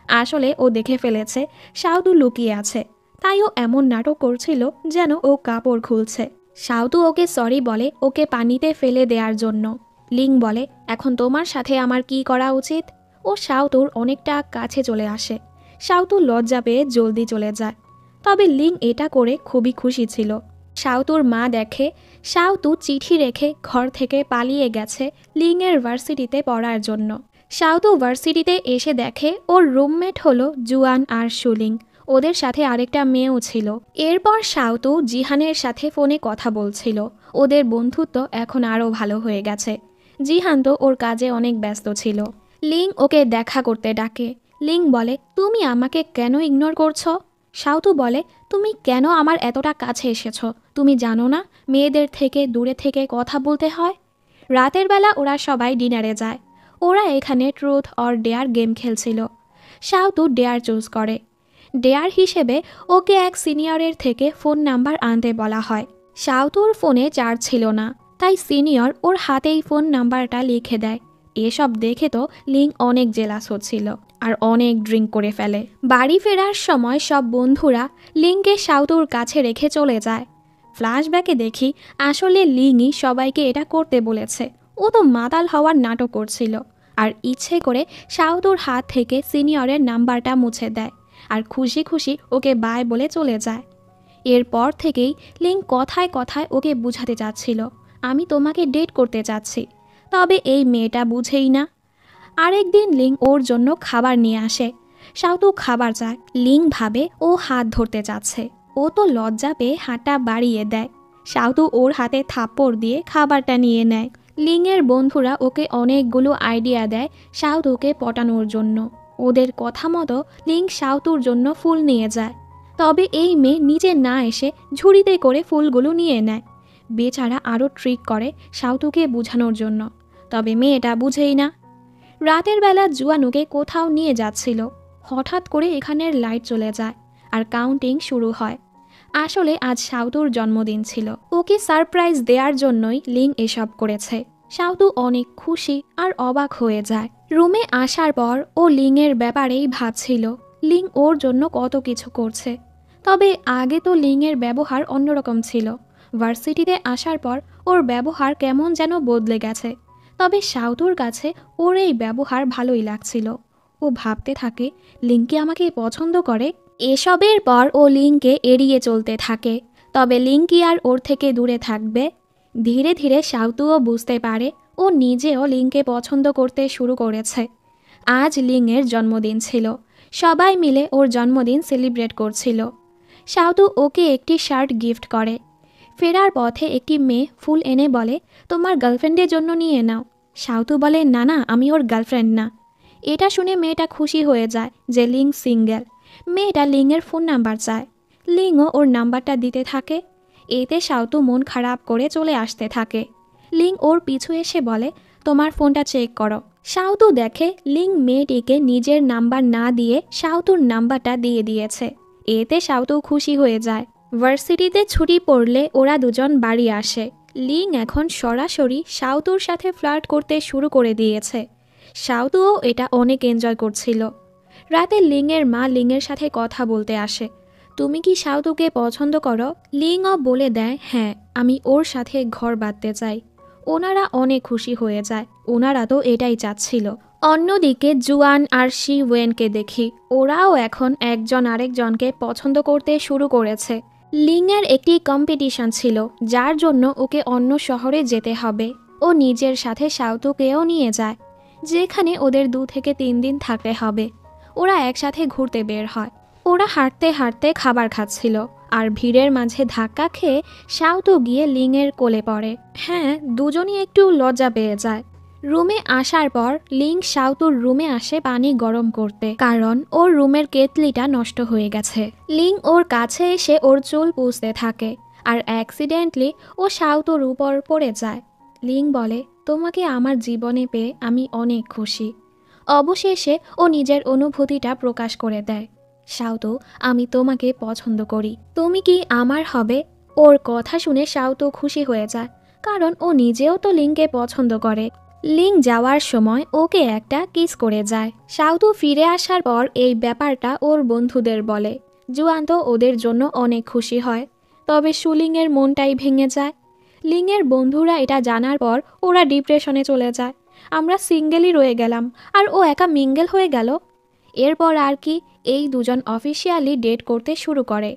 Speaker 1: আসলে ও দেখে ফেলেছে শাওতু লুকিয়ে আছে, তাই ও এমন নাটক করছিল যেন ও কাপড় খুলছে। শাওতু ওকে সরি বলে ওকে পানিতে ফেলে দেওয়ার জন্য। লিং বলে, এখন তোমার সাথে আমার কি করা উচিত? ও শাওতুর অনেকটা কাছে চলে আসে। শাওতু লজ্জা পেয়ে জলদি চলে যায়। তবে লিং এটা করে খুবই খুশি ছিল। শাওতুর মা দেখে শাওতু চিঠি রেখে ঘর থেকে পালিয়ে গেছে লিংয়ের ভার্সিটিতে পড়ার জন্য। শাওতু ভার্সিটিতে এসে দেখে ওর রুমমেট হলো জুয়ান আর সুলিং, ওদের সাথে আরেকটা মেয়েও ছিল। এরপর শাওতু জিহানের সাথে ফোনে কথা বলছিল। ওদের বন্ধুত্ব এখন আরও ভালো হয়ে গেছে। জিহান তো ওর কাজে অনেক ব্যস্ত ছিল। লিং ওকে দেখা করতে ডাকে। লিং বলে, তুমি আমাকে কেন ইগনোর করছো? শাওতু বলে, তুমি কেন আমার এতটা কাছে এসেছো? তুমি জানো না মেয়েদের থেকে দূরে থেকে কথা বলতে হয়? রাতের বেলা ওরা সবাই ডিনারে যায়। ওরা এখানে ট্রুথ অর ডেয়ার গেম খেলছিল। শাওতু ডেয়ার চুজ করে। ডেয়ার হিসেবে ওকে এক সিনিয়রের থেকে ফোন নাম্বার আনতে বলা হয়। শাওতুর ফোনে চার্জ ছিল না, তাই সিনিয়র ওর হাতেই ফোন নাম্বারটা লিখে দেয়। এসব দেখে তো লিং অনেক জেলাস হচ্ছিল আর অনেক ড্রিঙ্ক করে ফেলে। বাড়ি ফেরার সময় সব বন্ধুরা লিংকে শাওতুর কাছে রেখে চলে যায়। ফ্ল্যাশব্যাকে দেখি আসলে লিংই সবাইকে এটা করতে বলেছে। ও তো মাতাল হওয়ার নাটক করছিল আর ইচ্ছে করে শাওতুর হাত থেকে সিনিয়রের নাম্বারটা মুছে দেয় আর খুশি খুশি ওকে বাই বলে চলে যায়। এরপর থেকেই লিং কথায় কথায় ওকে বুঝাতে চাচ্ছিল, আমি তোমাকে ডেট করতে চাচ্ছি। তবে এই মেয়েটা বুঝেই না। আরেকদিন লিং ওর জন্য খাবার নিয়ে আসে। শাওতু খাবার চায়। লিং ভাবে ও হাত ধরতে চাচ্ছে। ও তো লজ্জা পেয়ে হাতটা বাড়িয়ে দেয়। শাওতু ওর হাতে থাপ্পড় দিয়ে খাবারটা নিয়ে নেয়। লিংয়ের বন্ধুরা ওকে অনেকগুলো আইডিয়া দেয় শাওতুকে পটানোর জন্য। ওদের কথা মতো লিং শাওতুর জন্য ফুল নিয়ে যায়। তবে এই মেয়ে নিজে না এসে ঝুড়িতে করে ফুলগুলো নিয়ে নেয়। বেচারা আরও ট্রিক করে শাওতুকে বোঝানোর জন্য, তবে মেয়েটা বুঝেই না। রাতের বেলা জুয়ানুকে কোথাও নিয়ে যাচ্ছিল। হঠাৎ করে এখানের লাইট চলে যায় আর কাউন্টিং শুরু হয়। আসলে আজ শাওতুর জন্মদিন ছিল। ওকে সারপ্রাইজ দেওয়ার জন্যই লিং এসব করেছে। শাওতু অনেক খুশি আর অবাক হয়ে যায়। রুমে আসার পর ও লিংয়ের ব্যাপারেই ভাবছিল। লিং ওর জন্য কত কিছু করছে। তবে আগে তো লিংয়ের ব্যবহার অন্যরকম ছিল। ভার্সিটিতে আসার পর ওর ব্যবহার কেমন যেন বদলে গেছে, তবে শাওতুর কাছে ওর এই ব্যবহার ভালোই লাগছিল। ও ভাবতে থাকে লিংকি আমাকে পছন্দ করে। এসবের পর ও লিংকে এড়িয়ে চলতে থাকে, তবে লিংকি আর ওর থেকে দূরে থাকবে। ধীরে ধীরে শাওতুও বুঝতে পারে ও নিজেও লিংকে পছন্দ করতে শুরু করেছে। আজ লিংয়ের জন্মদিন ছিল, সবাই মিলে ওর জন্মদিন সেলিব্রেট করছিল। শাওতু ওকে একটি শার্ট গিফট করে। ফেরার পথে একটি মেয়ে ফুল এনে বলে, তোমার গার্লফ্রেন্ডের জন্য নিয়ে নাও। শাওতু বলে, না না, আমি ওর গার্লফ্রেন্ড না। এটা শুনে মেয়েটা খুশি হয়ে যায় যে লিং সিঙ্গেল। মেয়েটা লিংয়ের ফোন নাম্বার চায়। লিংও ওর নাম্বারটা দিতে থাকে। এতে শাওতু মন খারাপ করে চলে আসতে থাকে। লিং ওর পিছু এসে বলে, তোমার ফোনটা চেক করো। শাওতু দেখে লিং মেয়েটিকে নিজের নাম্বার না দিয়ে শাওতুর নাম্বারটা দিয়ে দিয়েছে। এতে শাওতু খুশি হয়ে যায়। ভার্সিটিতে ছুটি পড়লে ওরা দুজন বাড়ি আসে। লিং এখন সরাসরি শাওতুর সাথে ফ্লার্ট করতে শুরু করে দিয়েছে। শাওতুও এটা অনেক এনজয় করছিল। রাতে লিংয়ের মা লিংয়ের সাথে কথা বলতে আসে। তুমি কি শাওতুকে পছন্দ করো? লিংও বলে দেয়, হ্যাঁ, আমি ওর সাথে ঘর বাঁধতে চাই। ওনারা অনেক খুশি হয়ে যায়, ওনারা তো এটাই চাচ্ছিল। অন্যদিকে জুয়ান আর শি ওয়েনকে দেখি, ওরাও এখন একজন আরেকজনকে পছন্দ করতে শুরু করেছে। লিংয়ের একটি কম্পিটিশন ছিল, যার জন্য ওকে অন্য শহরে যেতে হবে। ও নিজের সাথে শাওতুকেও নিয়ে যায়, যেখানে ওদের 2 থেকে 3 দিন থাকতে হবে। ওরা একসাথে ঘুরতে বের হয়। ওরা হাঁটতে হাঁটতে খাবার খাচ্ছিল, আর ভিড়ের মাঝে ধাক্কা খেয়ে শাওতু গিয়ে লিংয়ের কোলে পড়ে। হ্যাঁ, দুজনই একটু লজ্জা পেয়ে যায়। রুমে আসার পর লিং শাওতুর রুমে আসে পানি গরম করতে, কারণ ওর রুমের কেতলিটা নষ্ট হয়ে গেছে। লিং ওর কাছে এসে ওর চুল পুষতে থাকে, আর অ্যাক্সিডেন্টলি ও শাওতুর উপর পড়ে যায়। লিং বলে, তোমাকে আমার জীবনে পেয়ে আমি অনেক খুশি। অবশেষে ও নিজের অনুভূতিটা প্রকাশ করে দেয়। শাওতু, আমি তোমাকে পছন্দ করি, তুমি কি আমার হবে? ওর কথা শুনে শাওতু খুশি হয়ে যায়, কারণ ও নিজেও তো লিংকে পছন্দ করে। লিং যাওয়ার সময় ওকে একটা কিস করে যায়। শাওতু ফিরে আসার পর এই ব্যাপারটা ওর বন্ধুদের বলে। জুয়ান তো ওদের জন্য অনেক খুশি হয়, তবে সুলিংয়ের মনটাই ভেঙে যায়। লিংয়ের বন্ধুরা এটা জানার পর ওরা ডিপ্রেশনে চলে যায়। আমরা সিঙ্গেলই রয়ে গেলাম, আর ও একা মিঙ্গেল হয়ে গেল। এরপর আর কি, এই দুজন অফিসিয়ালি ডেট করতে শুরু করে।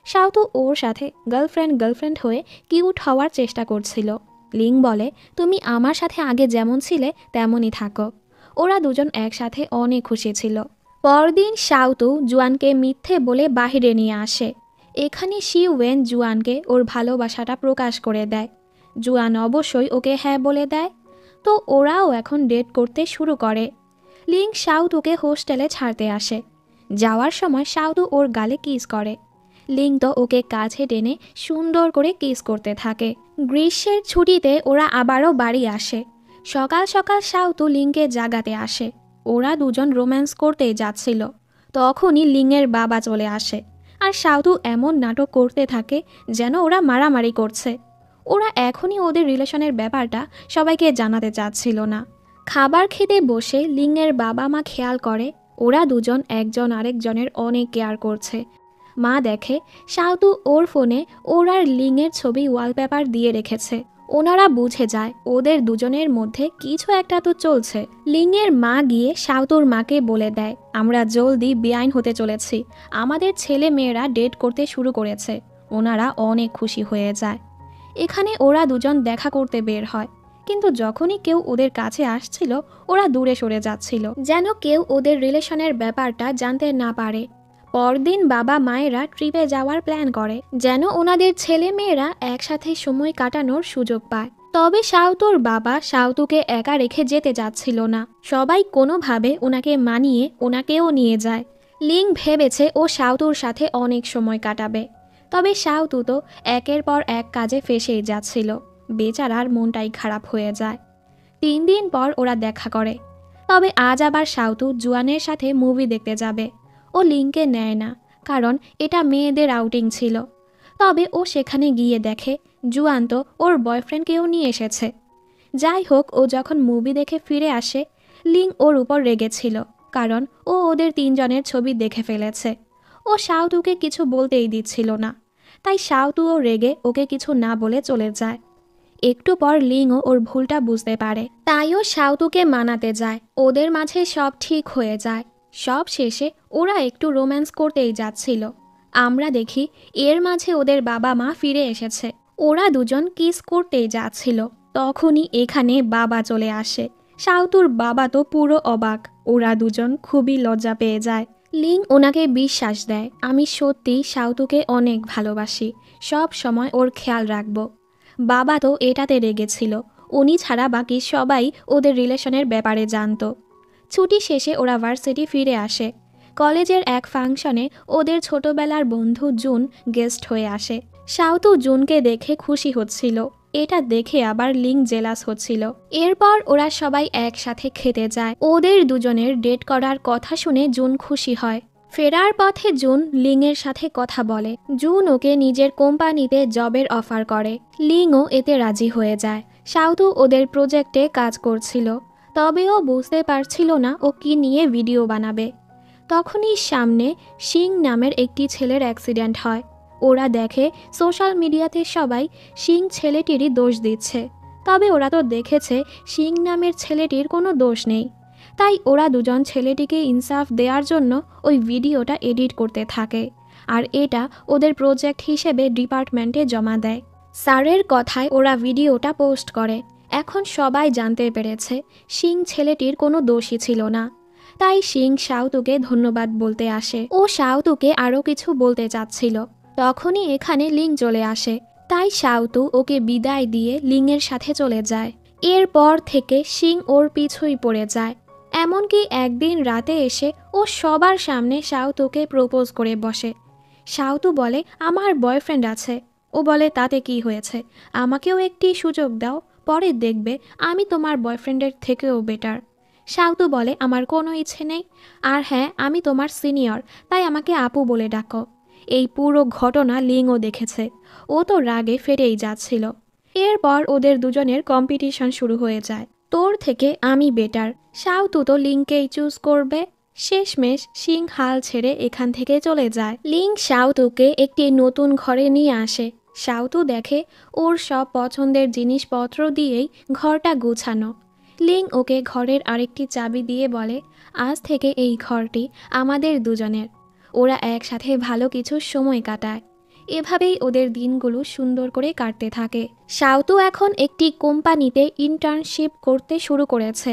Speaker 1: শাওতু ওর সাথে গার্লফ্রেন্ড হয়ে কিউট হওয়ার চেষ্টা করছিল। লিং বলে, তুমি আমার সাথে আগে যেমন ছিলে তেমনই থাকো। ওরা দুজন একসাথে অনেক খুশি ছিল। পরদিন শাওতু জুয়ানকে মিথ্যে বলে বাহিরে নিয়ে আসে। এখানে শি ওয়েন জুয়ানকে ওর ভালোবাসাটা প্রকাশ করে দেয়। জুয়ান অবশ্যই ওকে হ্যাঁ বলে দেয়। তো ওরাও এখন ডেট করতে শুরু করে। লিং শাওতুকে হোস্টেলে ছাড়তে আসে। যাওয়ার সময় শাওতু ওর গালে কিস করে। লিং তো ওকে কাছে টেনে সুন্দর করে কিস করতে থাকে। গ্রীষ্মের ছুটিতে ওরা আবারও বাড়ি আসে। সকাল সকাল শাওতু লিংকে জাগাতে আসে। ওরা দুজন রোম্যান্স করতেই যাচ্ছিল। তখনই লিংয়ের বাবা চলে আসে, আর শাওতু এমন নাটক করতে থাকে যেন ওরা মারামারি করছে। ওরা এখনই ওদের রিলেশনের ব্যাপারটা সবাইকে জানাতে চাচ্ছিল না। খাবার খেতে বসে লিংয়ের বাবা মা খেয়াল করে ওরা দুজন একজন আরেকজনের অনেক কেয়ার করছে। মা দেখে শাওতু ওর ফোনে ওর আর লিংয়ের ছবি ওয়ালপেপার দিয়ে রেখেছে। ওনারা বুঝে যায় ওদের দুজনের মধ্যে কিছু একটা তো চলছে। লিংয়ের মা গিয়ে শাওতুর মাকে বলে দেয়, আমরা জলদি বেআইন হতে চলেছি, আমাদের ছেলে মেয়েরা ডেট করতে শুরু করেছে। ওনারা অনেক খুশি হয়ে যায়। এখানে ওরা দুজন দেখা করতে বের হয়, কিন্তু যখনই কেউ ওদের কাছে আসছিল ওরা দূরে সরে যাচ্ছিল, যেন কেউ ওদের রিলেশনের ব্যাপারটা জানতে না পারে। পরদিন বাবা মায়েরা ট্রিপে যাওয়ার প্ল্যান করে, যেন ওনাদের ছেলে মেয়েরা একসাথে সময় কাটানোর সুযোগ পায়। তবে শাওতুর বাবা শাওতুকে একা রেখে যেতে চাচ্ছিল না। সবাই কোনোভাবে ওনাকে মানিয়ে ওনাকেও নিয়ে যায়। লিং ভেবেছে ও শাওতুর সাথে অনেক সময় কাটাবে, তবে শাওতু তো একের পর এক কাজে ফেসেই যাচ্ছিল। বেচারার মনটাই খারাপ হয়ে যায়। 3 দিন পর ওরা দেখা করে, তবে আজ আবার শাওতু জুয়ানের সাথে মুভি দেখতে যাবে। ও লিংকে নেয় না, কারণ এটা মেয়েদের আউটিং ছিল। তবে ও সেখানে গিয়ে দেখে জুয়ান তো ওর বয়ফ্রেন্ডকেও নিয়ে এসেছে। যাই হোক, ও যখন মুভি দেখে ফিরে আসে, লিং ওর উপর রেগেছিল, কারণ ও ওদের 3 জনের ছবি দেখে ফেলেছে। ও শাওতুকে কিছু বলতেই দিচ্ছিল না। তাই শাওতুও রেগে ওকে কিছু না বলে চলে যায়। একটু পর লিংও ওর ভুলটা বুঝতে পারে, তাইও শাওতুকে মানাতে যায়। ওদের মাঝে সব ঠিক হয়ে যায়। সব শেষে ওরা একটু রোম্যান্স করতেই যাচ্ছিল। আমরা দেখি এর মাঝে ওদের বাবা মা ফিরে এসেছে। ওরা দুজন কিস করতেই যাচ্ছিল, তখনই এখানে বাবা চলে আসে। শাওতুর বাবা তো পুরো অবাক। ওরা দুজন খুবই লজ্জা পেয়ে যায়। লিং ওনাকে বিশ্বাস দেয়, আমি সত্যি শাওতুকে অনেক ভালোবাসি, সব সময় ওর খেয়াল রাখবো। বাবা তো এটাতে রেগেছিল, উনি ছাড়া বাকি সবাই ওদের রিলেশনের ব্যাপারে জানতো। ছুটি শেষে ওরা ভার্সিটি ফিরে আসে। কলেজের এক ফাংশনে ওদের ছোটবেলার বন্ধু জুন গেস্ট হয়ে আসে। শাওতু জুনকে দেখে খুশি হচ্ছিল, এটা দেখে আবার লিং জেলাস হচ্ছিল। এরপর ওরা সবাই একসাথে খেতে যায়। ওদের দুজনের ডেট করার কথা শুনে জুন খুশি হয়। ফেরার পথে জুন লিংয়ের সাথে কথা বলে। জুন ওকে নিজের কোম্পানিতে জবের অফার করে। লিংও এতে রাজি হয়ে যায়। শাওতু ওদের প্রজেক্টে কাজ করছিল, তবে ও বুঝতে পারছিল না ও কি নিয়ে ভিডিও বানাবে। তখনই সামনে সিং নামের একটি ছেলের অ্যাক্সিডেন্ট হয়। ওরা দেখে সোশ্যাল মিডিয়াতে সবাই সিং ছেলেটিরই দোষ দিচ্ছে, তবে ওরা তো দেখেছে সিং নামের ছেলেটির কোনো দোষ নেই। তাই ওরা দুজন ছেলেটিকে ইনসাফ দেওয়ার জন্য ওই ভিডিওটা এডিট করতে থাকে, আর এটা ওদের প্রজেক্ট হিসেবে ডিপার্টমেন্টে জমা দেয়। স্যারের কথায় ওরা ভিডিওটা পোস্ট করে। এখন সবাই জানতে পেরেছে সিং ছেলেটির কোনো দোষই ছিল না। তাই সিং শাওতুকে ধন্যবাদ বলতে আসে। ও শাওতুকে আরও কিছু বলতে চাচ্ছিল, তখনই এখানে লিং চলে আসে। তাই শাওতু ওকে বিদায় দিয়ে লিংয়ের সাথে চলে যায়। এরপর থেকে সিং ওর পিছুই পড়ে যায়। এমনকি একদিন রাতে এসে ও সবার সামনে শাওতুকে প্রপোজ করে বসে। শাওতু বলে, আমার বয়ফ্রেন্ড আছে। ও বলে, তাতে কি হয়েছে, আমাকেও একটি সুযোগ দাও, পরে দেখবে আমি তোমার বয়ফ্রেন্ডের থেকেও বেটার। শাওতু বলে, আমার কোনো ইচ্ছে নেই, আর হ্যাঁ আমি তোমার সিনিয়র, তাই আমাকে আপু বলে ডাকো। এই পুরো ঘটনা লিংও দেখেছে। ও তো রাগে ফেটেই যাচ্ছিল। এরপর ওদের দুজনের কম্পিটিশন শুরু হয়ে যায়, তোর থেকে আমি বেটার। শাওতু তো লিংকেই চুজ করবে। শেষমেশ সিং হাল ছেড়ে এখান থেকে চলে যায়। লিং শাওতুকে একটি নতুন ঘরে নিয়ে আসে। শাওতু দেখে ওর সব পছন্দের জিনিসপত্র দিয়েই ঘরটা গুছানো। লিং ওকে ঘরের আরেকটি চাবি দিয়ে বলে, আজ থেকে এই ঘরটি আমাদের দুজনের। ওরা একসাথে ভালো কিছু সময় কাটায়। এভাবেই ওদের দিনগুলো সুন্দর করে কাটতে থাকে। শাওতু এখন একটি কোম্পানিতে ইন্টার্নশিপ করতে শুরু করেছে,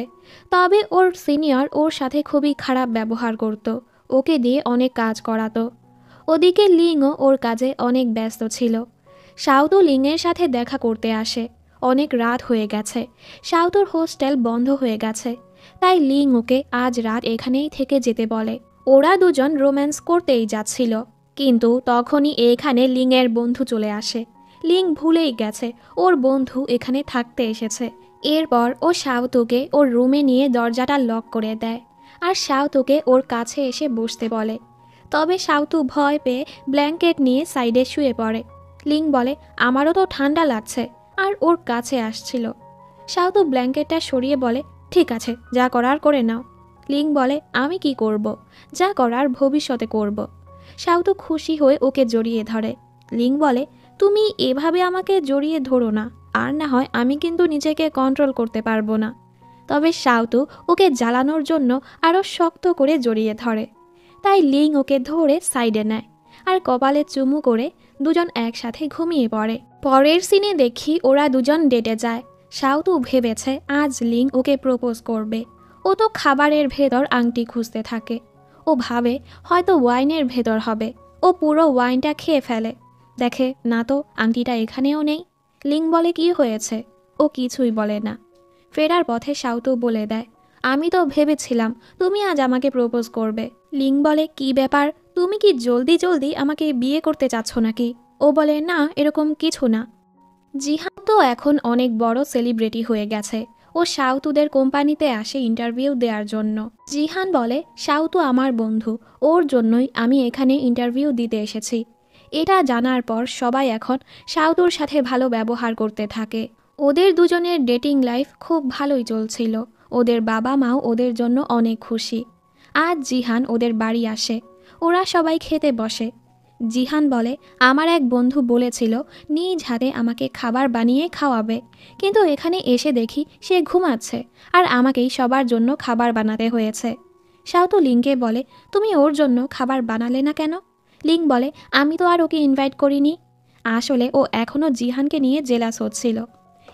Speaker 1: তবে ওর সিনিয়র ওর সাথে খুবই খারাপ ব্যবহার করত, ওকে দিয়ে অনেক কাজ করাতো। ওদিকে লিংও ওর কাজে অনেক ব্যস্ত ছিল। শাওতু লিংয়ের সাথে দেখা করতে আসে। অনেক রাত হয়ে গেছে, শাওতুর হোস্টেল বন্ধ হয়ে গেছে, তাই লিং ওকে আজ রাত এখানেই থেকে যেতে বলে। ওরা দুজন রোম্যান্স করতেই যাচ্ছিল, কিন্তু তখনই এখানে লিংয়ের বন্ধু চলে আসে। লিং ভুলেই গেছে ওর বন্ধু এখানে থাকতে এসেছে। এরপর ও শাওতুকে ওর রুমে নিয়ে দরজাটা লক করে দেয়, আর শাওতুকে ওর কাছে এসে বসতে বলে। তবে শাওতু ভয় পেয়ে ব্ল্যাঙ্কেট নিয়ে সাইডে শুয়ে পড়ে। লিং বলে, আমারও তো ঠান্ডা লাগছে, আর ওর কাছে আসছিল। শাওতু ব্ল্যাঙ্কেটটা সরিয়ে বলে, ঠিক আছে, যা করার করে নাও। লিং বলে, আমি কি করব, যা করার ভবিষ্যতে করব। শাওতু খুশি হয়ে ওকে জড়িয়ে ধরে। লিং বলে, তুমি এভাবে আমাকে জড়িয়ে ধরো না, আর না হয় আমি কিন্তু নিজেকে কন্ট্রোল করতে পারবো না। তবে শাওতু ওকে জ্বালানোর জন্য আরও শক্ত করে জড়িয়ে ধরে। তাই লিং ওকে ধরে সাইডে নেয়, আর কপালে চুমু করে দুজন একসাথে ঘুমিয়ে পড়ে। পরের সিনে দেখি ওরা দুজন ডেটে যায়। শাওতু ভেবেছে আজ লিং ওকে প্রপোজ করবে। ও তো খাবারের ভেতর আংটি খুঁজতে থাকে। ও ভাবে হয়তো ওয়াইনের ভেতর হবে। ও পুরো ওয়াইনটা খেয়ে ফেলে, দেখে না তো আংটিটা এখানেও নেই। লিং বলে, কি হয়েছে? ও কিছুই বলে না। ফেরার পথে শাওতু বলে দেয়, আমি তো ভেবেছিলাম তুমি আজ আমাকে প্রপোজ করবে। লিং বলে, কি ব্যাপার, তুমি কি জলদি জলদি আমাকে বিয়ে করতে চাচ্ছ নাকি? ও বলে, না, এরকম কিছু না। জিহান তো এখন অনেক বড় সেলিব্রিটি হয়ে গেছে। ও শাওতুদের কোম্পানিতে আসে ইন্টারভিউ দেওয়ার জন্য। জিহান বলে, শাওতু আমার বন্ধু, ওর জন্যই আমি এখানে ইন্টারভিউ দিতে এসেছি। এটা জানার পর সবাই এখন শাওতুর সাথে ভালো ব্যবহার করতে থাকে। ওদের দুজনের ডেটিং লাইফ খুব ভালোই চলছিল। ওদের বাবা মাও ওদের জন্য অনেক খুশি। আজ জিহান ওদের বাড়ি আসে। ওরা সবাই খেতে বসে। জিহান বলে, আমার এক বন্ধু বলেছিল নিজ হাতে আমাকে খাবার বানিয়ে খাওয়াবে, কিন্তু এখানে এসে দেখি সে ঘুমাচ্ছে আর আমাকেই সবার জন্য খাবার বানাতে হয়েছে। শাওতু লিংকে বলে, তুমি ওর জন্য খাবার বানালে না কেন? লিং বলে, আমি তো আর ওকে ইনভাইট করিনি। আসলে ও এখনও জিহানকে নিয়ে জেলাস হচ্ছিল।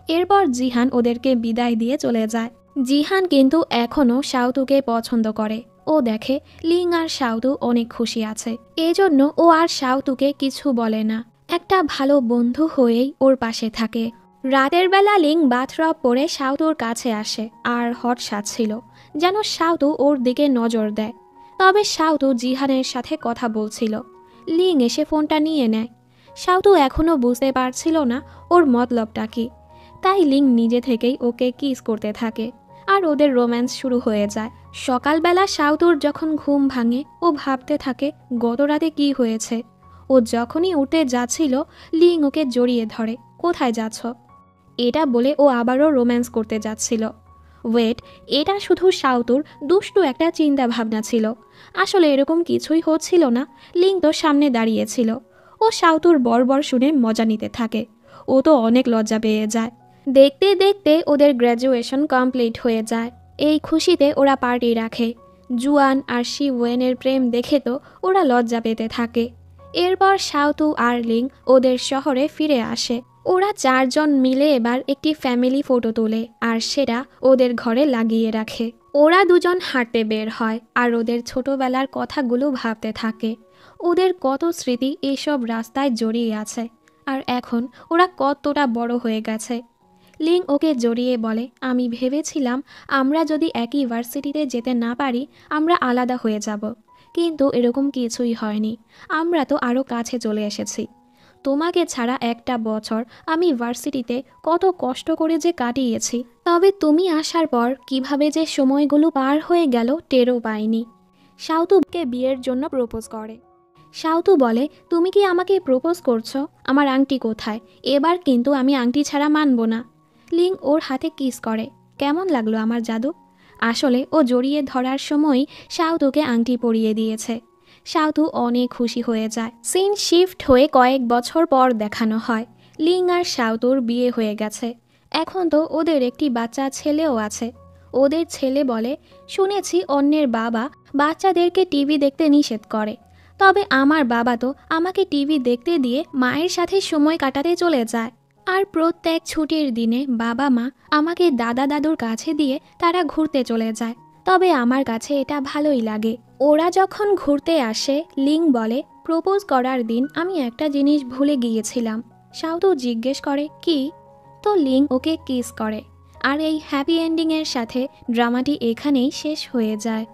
Speaker 1: এরপর জিহান ওদেরকে বিদায় দিয়ে চলে যায়। জিহান কিন্তু এখনও শাওতুকে পছন্দ করে। ও দেখে লিং আর শাওতু অনেক খুশি আছে, এজন্য ও আর শাওতুকে কিছু বলে না, একটা ভালো বন্ধু হয়েই ওর পাশে থাকে। রাতের বেলা লিং বাথরব পরে শাওতুর কাছে আসে আর হট সাজছিল, যেন শাওতু ওর দিকে নজর দেয়। তবে শাওতু জিহানের সাথে কথা বলছিল। লিং এসে ফোনটা নিয়ে নেয়। শাওতু এখনও বুঝতে পারছিল না ওর মতলবটা কি, তাই লিং নিজে থেকেই ওকে কিস করতে থাকে আর ওদের রোম্যান্স শুরু হয়ে যায়। সকালবেলা শাওতুর যখন ঘুম ভাঙে ও ভাবতে থাকে গত রাতে কী হয়েছে। ও যখনই উঠতে যাচ্ছিল লিং ওকে জড়িয়ে ধরে, কোথায় যাচ্ছ? এটা বলে ও আবারও রোম্যান্স করতে যাচ্ছিল। ওয়েট, এটা শুধু শাওতুর দুষ্টু একটা চিন্তা ভাবনা ছিল, আসলে এরকম কিছুই হচ্ছিল না। লিং তো সামনে দাঁড়িয়েছিল। ও শাওতুর বর্বর শুনে মজা নিতে থাকে। ও তো অনেক লজ্জা পেয়ে যায়। দেখতে দেখতে ওদের গ্র্যাজুয়েশন কমপ্লিট হয়ে যায়। এই খুশিতে ওরা পার্টি রাখে। জুয়ান আর শি ওয়েনের প্রেম দেখে তো ওরা লজ্জা পেতে থাকে। এরপর শাওতু আর লিং ওদের শহরে ফিরে আসে। ওরা চারজন মিলে এবার একটি ফ্যামিলি ফটো তোলে আর সেটা ওদের ঘরে লাগিয়ে রাখে। ওরা দুজন হাঁটতে বের হয় আর ওদের ছোটবেলার কথাগুলো ভাবতে থাকে। ওদের কত স্মৃতি এইসব রাস্তায় জড়িয়ে আছে, আর এখন ওরা কতটা বড় হয়ে গেছে। লিং ওকে জড়িয়ে বলে, আমি ভেবেছিলাম আমরা যদি একই ভার্সিটিতে যেতে না পারি আমরা আলাদা হয়ে যাব, কিন্তু এরকম কিছুই হয়নি। আমরা তো আরও কাছে চলে এসেছি। তোমাকে ছাড়া একটা বছর আমি ভার্সিটিতে কত কষ্ট করে যে কাটিয়েছি, তবে তুমি আসার পর কিভাবে যে সময়গুলো পার হয়ে গেল টেরও পাইনি। শাওতুকে বিয়ের জন্য প্রপোজ করে। শাওতু বলে, তুমি কি আমাকে প্রপোজ করছো? আমার আংটি কোথায়? এবার কিন্তু আমি আংটি ছাড়া মানব না। লিং ওর হাতে কিস করে। কেমন লাগলো আমার জাদু? আসলে ও জড়িয়ে ধরার সময়ই শাওতুকে আংটি পরিয়ে দিয়েছে। শাওতু অনেক খুশি হয়ে যায়। সিন শিফট হয়ে কয়েক বছর পর দেখানো হয় লিং আর শাওতুর বিয়ে হয়ে গেছে। এখন তো ওদের একটি বাচ্চা ছেলেও আছে। ওদের ছেলে বলে, শুনেছি অন্যের বাবা বাচ্চাদেরকে টিভি দেখতে নিষেধ করে, তবে আমার বাবা তো আমাকে টিভি দেখতে দিয়ে মায়ের সাথে সময় কাটাতে চলে যায়। আর প্রত্যেক ছুটির দিনে বাবা মা আমাকে দাদা দাদুর কাছে দিয়ে তারা ঘুরতে চলে যায়। তবে আমার কাছে এটা ভালোই লাগে। ওরা যখন ঘুরতে আসে লিং বলে, প্রপোজ করার দিন আমি একটা জিনিস ভুলে গিয়েছিলাম। শাওতু জিজ্ঞেস করে, কি? তো লিং ওকে কিস করে। আর এই হ্যাপি এন্ডিংয়ের সাথে ড্রামাটি এখানেই শেষ হয়ে যায়।